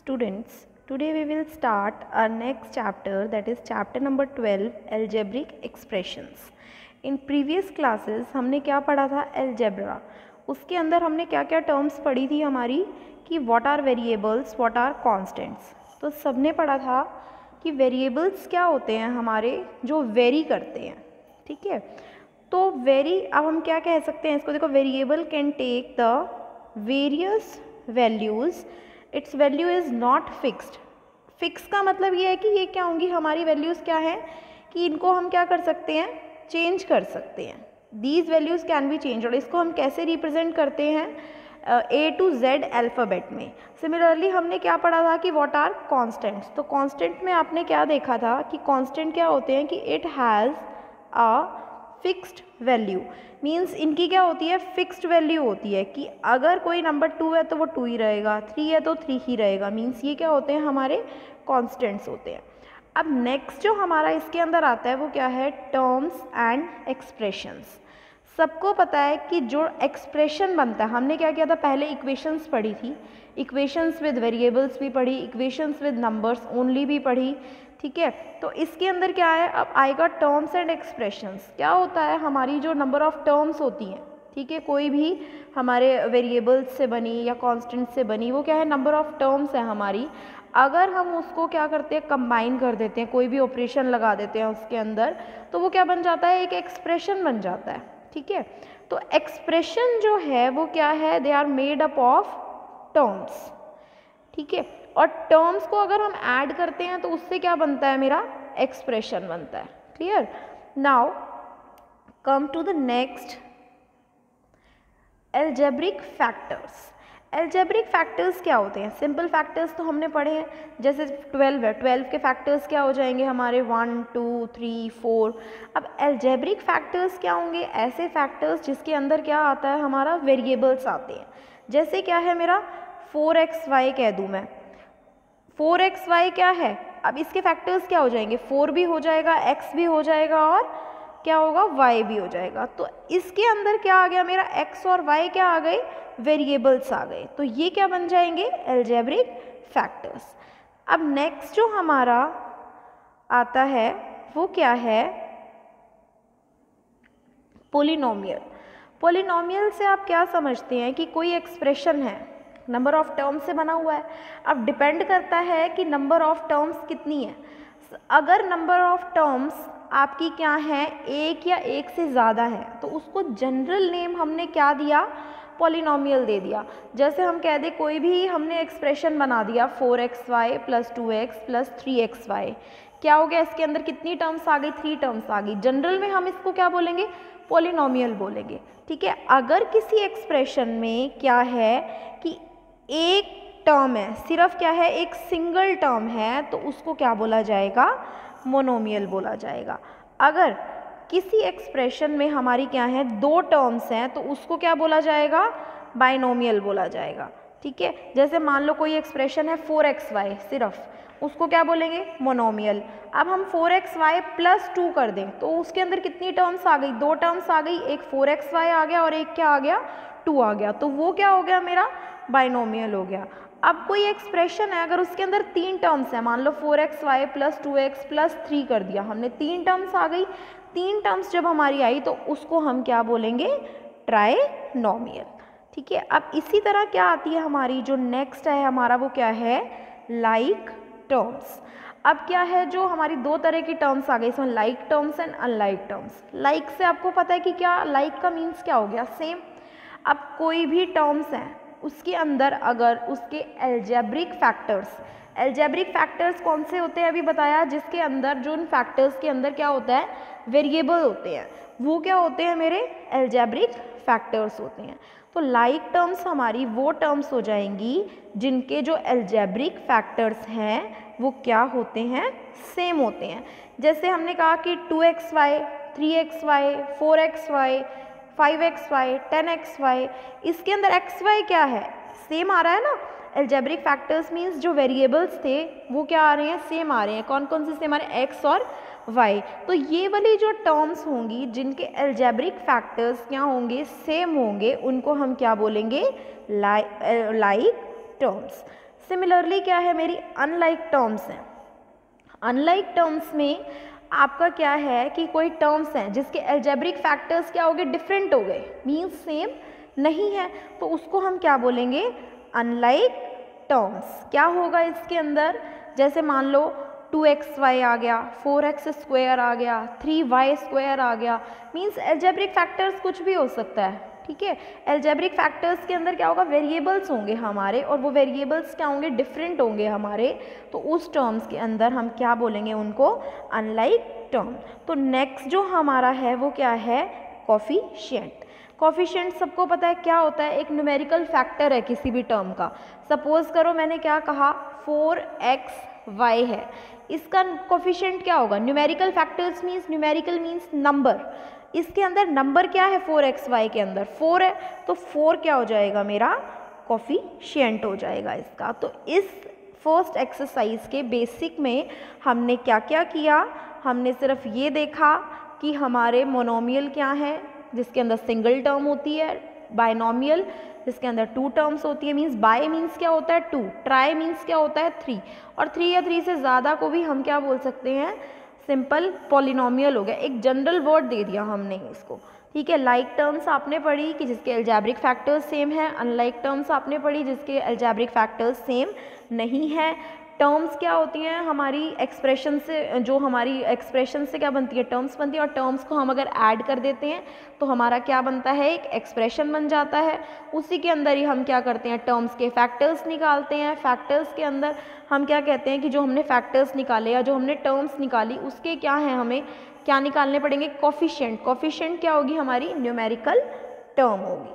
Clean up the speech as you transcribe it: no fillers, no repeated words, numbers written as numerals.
Students, today we will start our next chapter, that is chapter number 12, algebraic expressions. In previous classes हमने क्या पढ़ा था? algebra. उसके अंदर हमने क्या क्या टर्म्स पढ़ी थी हमारी कि what are variables, what are constants. तो सबने पढ़ा था कि वेरिएबल्स क्या होते हैं हमारे जो वेरी करते हैं, ठीक है. तो वेरी, अब हम क्या कह सकते हैं इसको, देखो, variable can take the various values, it's value is not fixed. Fix का मतलब ये है कि ये क्या होंगी, हमारी वैल्यूज़ क्या हैं कि इनको हम क्या कर सकते हैं, चेंज कर सकते हैं. These values can be change. और इसको हम कैसे रिप्रेजेंट करते हैं, A to Z अल्फ़ाबेट में. सिमिलरली हमने क्या पढ़ा था कि व्हाट आर कॉन्स्टेंट्स. तो कॉन्स्टेंट में आपने क्या देखा था कि कॉन्स्टेंट क्या होते हैं कि it has a fixed value. Means इनकी क्या होती है, फिक्स्ड वैल्यू होती है कि अगर कोई नंबर 2 है तो वो 2 ही रहेगा, 3 है तो 3 ही रहेगा. मीन्स ये क्या होते हैं, हमारे कॉन्स्टेंट्स होते हैं. अब नेक्स्ट जो हमारा इसके अंदर आता है वो क्या है, टर्म्स एंड एक्सप्रेशंस. सबको पता है कि जो एक्सप्रेशन बनता है, हमने क्या किया था पहले, इक्वेशंस पढ़ी थी, इक्वेशंस विद वेरिएबल्स भी पढ़ी, इक्वेशंस विद नंबर्स ओनली भी पढ़ी, ठीक है. तो इसके अंदर क्या है, अब आएगा टर्म्स एंड एक्सप्रेशंस. क्या होता है, हमारी जो नंबर ऑफ टर्म्स होती हैं, ठीक है, कोई भी हमारे वेरिएबल्स से बनी या कांस्टेंट से बनी, वो क्या है, नंबर ऑफ टर्म्स है हमारी. अगर हम उसको क्या करते हैं, कंबाइन कर देते हैं, कोई भी ऑपरेशन लगा देते हैं उसके अंदर, तो वो क्या बन जाता है, एक एक्सप्रेशन बन जाता है, ठीक है. तो एक्सप्रेशन जो है वो क्या है, they are made up of terms, ठीक है. और टर्म्स को अगर हम ऐड करते हैं तो उससे क्या बनता है, मेरा एक्सप्रेशन बनता है. Clear. Now come to the next, algebraic factors. Algebraic factors क्या होते हैं, सिंपल फैक्टर्स तो हमने पढ़े हैं, जैसे 12 है, 12 के फैक्टर्स क्या हो जाएंगे हमारे, 1 2 3 4. अब अलजेब्रिक फैक्टर्स क्या होंगे, ऐसे फैक्टर्स जिसके अंदर क्या आता है, हमारा वेरिएबल्स आते हैं. जैसे क्या है मेरा 4xy कह दूँ मैं, 4xy क्या है, अब इसके फैक्टर्स क्या हो जाएंगे, 4 भी हो जाएगा, x भी हो जाएगा और क्या होगा, y भी हो जाएगा. तो इसके अंदर क्या आ गया मेरा, x और y क्या आ गए, वेरिएबल्स आ गए. तो ये क्या बन जाएंगे, अलजेब्रिक फैक्टर्स. अब नेक्स्ट जो हमारा आता है वो क्या है, पोलिनोमियल. पोलिनोमियल से आप क्या समझते हैं कि कोई एक्सप्रेशन है, नंबर ऑफ टर्म्स से बना हुआ है. अब डिपेंड करता है कि नंबर ऑफ टर्म्स कितनी है. अगर नंबर ऑफ टर्म्स आपकी क्या है, एक या एक से ज़्यादा है, तो उसको जनरल नेम हमने क्या दिया, पॉलिनोमियल दे दिया. जैसे हम कह दें कोई भी हमने एक्सप्रेशन बना दिया 4xy + 2x + 3xy, क्या हो गया, इसके अंदर कितनी टर्म्स आ गई, 3 टर्म्स आ गई. जनरल में हम इसको क्या बोलेंगे, पॉलिनोमियल बोलेंगे, ठीक है. अगर किसी एक्सप्रेशन में क्या है कि एक टर्म है, सिर्फ क्या है, एक सिंगल टर्म है, तो उसको क्या बोला जाएगा, मोनोमियल बोला जाएगा. अगर किसी एक्सप्रेशन में हमारी क्या है, 2 टर्म्स हैं, तो उसको क्या बोला जाएगा, बाइनोमियल बोला जाएगा, ठीक है. जैसे मान लो कोई एक्सप्रेशन है 4xy सिर्फ, उसको क्या बोलेंगे, मोनोमियल. अब हम 4xy + 2 कर दें तो उसके अंदर कितनी टर्म्स आ गई, 2 टर्म्स आ गई, एक 4xy आ गया और एक क्या आ गया, 2 आ गया. तो वो क्या हो गया, मेरा बाइनोमियल हो गया. अब कोई एक्सप्रेशन है, अगर उसके अंदर 3 टर्म्स हैं, मान लो 4xy + 2x + 3 कर दिया हमने, 3 टर्म्स आ गई. 3 टर्म्स जब हमारी आई तो उसको हम क्या बोलेंगे, ट्राइनोमियल, ठीक है. अब इसी तरह क्या आती है हमारी, जो नेक्स्ट है हमारा वो क्या है, लाइक टर्म्स. अब क्या है, जो हमारी 2 तरह की टर्म्स आ गई इसमें, like terms and unlike terms. Like से आपको पता है कि क्या, लाइक का मीन्स क्या हो गया, सेम. अब कोई भी टर्म्स हैं उसके अंदर अगर उसके अलजेब्रिक फैक्टर्स कौन से होते हैं, अभी बताया, जिसके अंदर, जो उन फैक्टर्स के अंदर क्या होता है, वेरिएबल होते हैं, वो क्या होते हैं, मेरे अलजेब्रिक फैक्टर्स होते हैं. तो लाइक टर्म्स हमारी वो टर्म्स हो जाएंगी जिनके जो अलजेब्रिक फैक्टर्स हैं वो क्या होते हैं, सेम होते हैं. जैसे हमने कहा कि 2xy 3xy 4xy 5xy 10xy, इसके अंदर xy क्या है, सेम आ रहा है ना. अलजेब्रिक फैक्टर्स मीन्स जो वेरिएबल्स थे वो क्या आ रहे हैं, सेम आ रहे हैं. कौन कौन से सेम आ रहे हैं, x और y. तो ये वाली जो टर्म्स होंगी जिनके अलजेब्रिक फैक्टर्स क्या होंगे, सेम होंगे, उनको हम क्या बोलेंगे, लाइक टर्म्स. सिमिलरली क्या है, मेरी अनलाइक टर्म्स हैं। अनलाइक टर्म्स में आपका क्या है कि कोई टर्म्स हैं जिसके अलजेब्रिक फैक्टर्स क्या हो गए, डिफरेंट हो गए, मीन्स सेम नहीं है, तो उसको हम क्या बोलेंगे, अनलाइक टर्म्स। क्या होगा इसके अंदर, जैसे मान लो 2xy आ गया, 4x² आ गया, 3y² आ गया, मीन्स अलजेब्रिक फैक्टर्स कुछ भी हो सकता है, ठीक है। अलजेब्रिक फैक्टर्स के अंदर क्या होगा, वेरिएबल्स होंगे हमारे, और वो वेरिएबल्स क्या होंगे, डिफरेंट होंगे हमारे, तो उस टर्म्स के अंदर हम क्या बोलेंगे उनको, अनलाइक टर्म। तो नेक्स्ट जो हमारा है वो क्या है, कोफिशिएंट। कोफिशिएंट सबको पता है क्या होता है, एक न्यूमेरिकल फैक्टर है किसी भी टर्म का। सपोज करो मैंने क्या कहा, 4xy है, इसका कोफिशिएंट क्या होगा, numerical factors means, numerical means number, इसके अंदर नंबर क्या है, 4xy के अंदर 4 है, तो 4 क्या हो जाएगा, मेरा कोफिशिएंट हो जाएगा इसका। तो इस फर्स्ट एक्सरसाइज के बेसिक में हमने क्या क्या किया, हमने सिर्फ ये देखा कि हमारे मोनोमियल क्या है जिसके अंदर सिंगल टर्म होती है, बाइनोमियल जिसके अंदर 2 टर्म्स होती है, मीन्स बाय मीन्स क्या होता है 2, ट्राई मीन्स क्या होता है 3, और 3 या 3 से ज़्यादा को भी हम क्या बोल सकते हैं, सिंपल पॉलिनोमियल हो गया। एक जनरल वर्ड दे दिया हमने इसको, ठीक है। लाइक टर्म्स आपने पढ़ी कि जिसके अलजेब्रिक फैक्टर्स सेम है, अनलाइक टर्म्स आपने पढ़ी जिसके अलजेब्रिक फैक्टर्स सेम नहीं है। टर्म्स क्या होती हैं, हमारी एक्सप्रेशन से, जो हमारी एक्सप्रेशन से क्या बनती है, टर्म्स बनती है, और टर्म्स को हम अगर ऐड कर देते हैं तो हमारा क्या बनता है, एक एक्सप्रेशन बन जाता है। उसी के अंदर ही हम क्या करते हैं, टर्म्स के फैक्टर्स निकालते हैं। फैक्टर्स के अंदर हम क्या कहते हैं कि जो हमने फैक्टर्स निकाले या जो हमने टर्म्स निकाली उसके क्या हैं, हमें क्या निकालने पड़ेंगे, कोफिशिएंट। कोफिशिएंट क्या होगी, हमारी न्यूमेरिकल टर्म होगी।